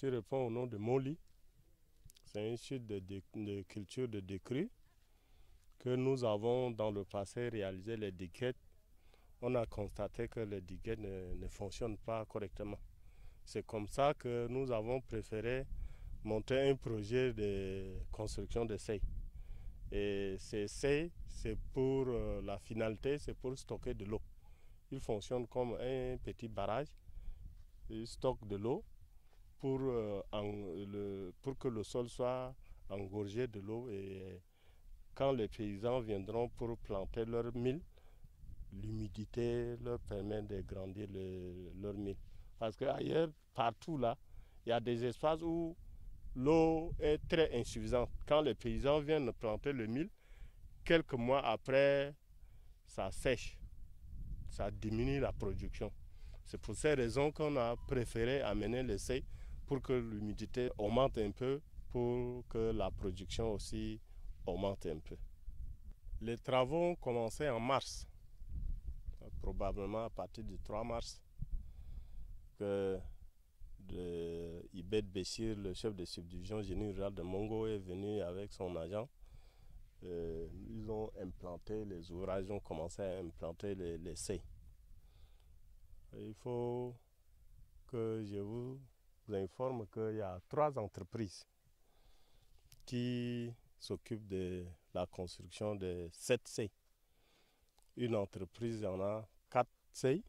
ici répond au nom de Moli. C'est un site de culture de décrue que nous avons dans le passé réalisé les diguettes. On a constaté que les diguettes ne fonctionnent pas correctement. C'est comme ça que nous avons préféré monter un projet de construction de seuils. Et ces seuils, c'est pour la finalité, c'est pour stocker de l'eau. Il fonctionne comme un petit barrage. Il stocke de l'eau pour que le sol soit engorgé de l'eau. Et quand les paysans viendront pour planter leur mil, l'humidité leur permet de grandir leur mil. Parce qu'ailleurs, partout là, il y a des espaces où l'eau est très insuffisante. Quand les paysans viennent planter le mil, quelques mois après, ça sèche. Ça diminue la production. C'est pour ces raisons qu'on a préféré amener les seuils pour que l'humidité augmente un peu, pour que la production aussi augmente un peu. Les travaux ont commencé en mars, probablement à partir du 3 mars, que Ibet Béchir, le chef de subdivision génie rural de Mongo, est venu avec son agent. Ils ont implanté les ouvrages, ils ont commencé à implanter les seuils. Il faut que je vous informe qu'il y a 3 entreprises qui s'occupent de la construction de 7 seuils. Une entreprise en a 4 seuils,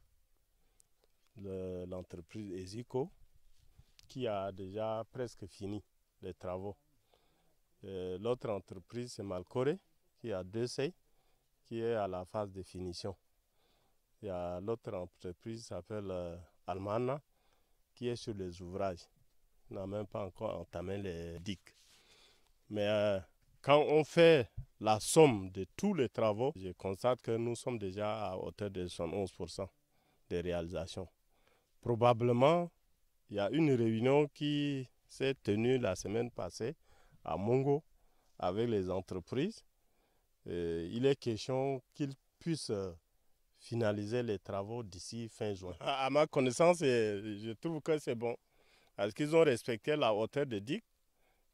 l'entreprise Ezico, qui a déjà presque fini les travaux. L'autre entreprise, c'est Malcoré, qui a 2 seuils, qui est à la phase de finition. Il y a l'autre entreprise qui s'appelle Almana, qui est sur les ouvrages. On n'a même pas encore entamé les digues. Mais quand on fait la somme de tous les travaux, je constate que nous sommes déjà à hauteur de 71% de réalisation. Probablement, il y a une réunion qui s'est tenue la semaine passée à Mongo avec les entreprises. Il est question qu'ils puissent finaliser les travaux d'ici fin juin. À ma connaissance, je trouve que c'est bon. Parce qu'ils ont respecté la hauteur de digue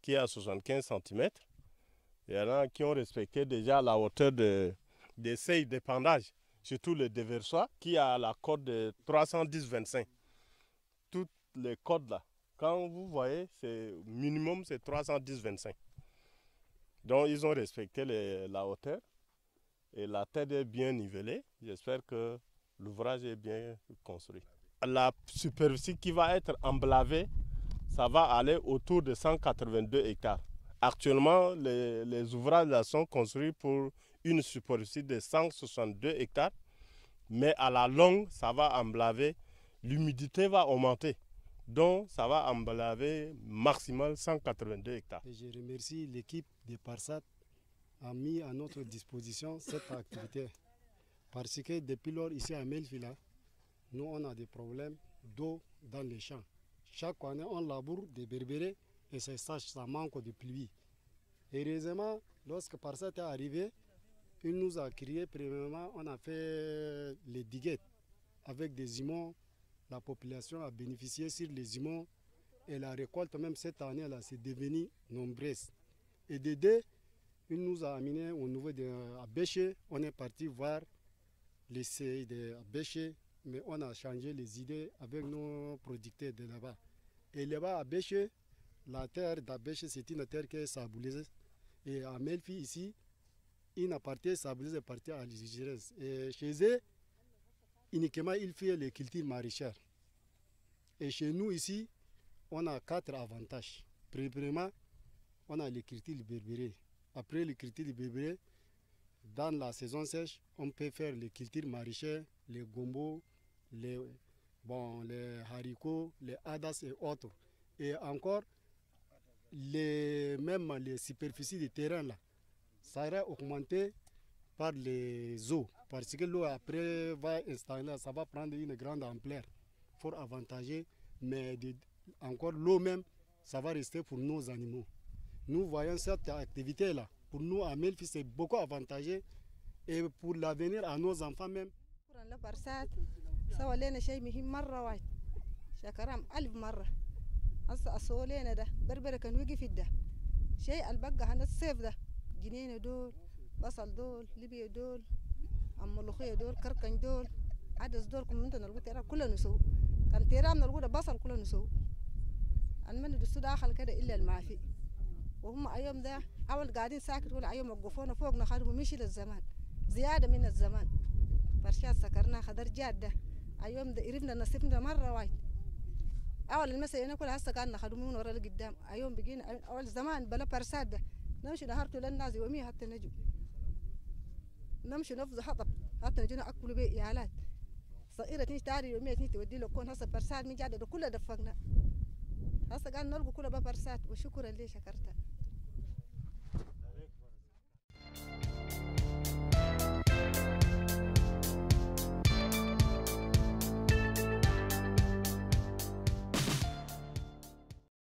qui est à 75 cm. Il y en a qui ont respecté déjà la hauteur des seuils d'épandage, surtout le déversoir qui a la code de 310-25. Toutes les codes là, quand vous voyez, c'est minimum c'est 310-25. Donc ils ont respecté la hauteur et la tête est bien nivelée. J'espère que l'ouvrage est bien construit. La superficie qui va être emblavée, ça va aller autour de 182 hectares. Actuellement, les ouvrages là sont construits pour une superficie de 162 hectares, mais à la longue, ça va emblaver, l'humidité va augmenter. Donc, ça va emblaver maximal 182 hectares. Et je remercie l'équipe de Parsat a mis à notre disposition cette activité. Parce que depuis lors, ici à Melfila, nous on a des problèmes d'eau dans les champs. Chaque année, on laboure des berbérés et ça manque de pluie. Heureusement, lorsque Parsat est arrivé, il nous a crié, premièrement, on a fait les diguettes avec des imons. La population a bénéficié sur les imons et la récolte, même cette année, là, c'est devenu nombreuse. Et de deux, il nous a amené au niveau de Abéché. On est parti voir les seuils de Abéché, mais on a changé les idées avec nos producteurs de là-bas. Et là-bas, à Abéché, la terre d'Abéché, c'est une terre qui est sabouleuse. Et à Melfi, ici, une partie sabouleuse est partie à l'Igérès. Et chez eux, uniquement, ils font les cultures maraîchères. Et chez nous, ici, on a 4 avantages. Premièrement, on a les cultures berbérées. Après les cultures berbérées, dans la saison sèche, on peut faire les cultures maraîchères, les gombos, les haricots, les hadas et autres. Et encore, même les superficies de terrain, là, ça sera augmenté par les eaux. Parce que l'eau, après, va installer, ça va prendre une grande ampleur. Fort avantageux, mais encore l'eau même, ça va rester pour nos animaux. Nous voyons cette activité-là, pour nous à Melfi, c'est beaucoup avantageux et pour l'avenir à nos enfants même. هسه أصولينا ده بربرة كان وقف ده شيء البقى هنا الصيف ده جنينة دول بصل دول ليبيا دول ملوخية دول كركن دول عدس دول كم انت نلقوا ترى كله نسو كان تيرام نلقوا بصل كله نسو المن دسو داخل كده إلا المعافي وهم أيام ده أول قاعدين ساكت ولا أيام وقفونا فوق نخدموا مشي للزمان زيادة من الزمان برشات سكرنا خدر جادة أيام ده قربنا نصيبنا مرة وايد أول المسا هنا كل هسه كان نخدموا من ورا لقدام أيام بقينا أول زمان بلا برسات ده نمشي نهارتو للناس يومي حتى نجو نمشي نفض حطب حتى نجينا أكلوا بيه إيالات صغيرة تيجي تعري يومية تيجي تودي له كون هسه برسات من جادة كلها دفقنا هسه قال نلقوا كلها ببرسات وشكرا ليه شكرتها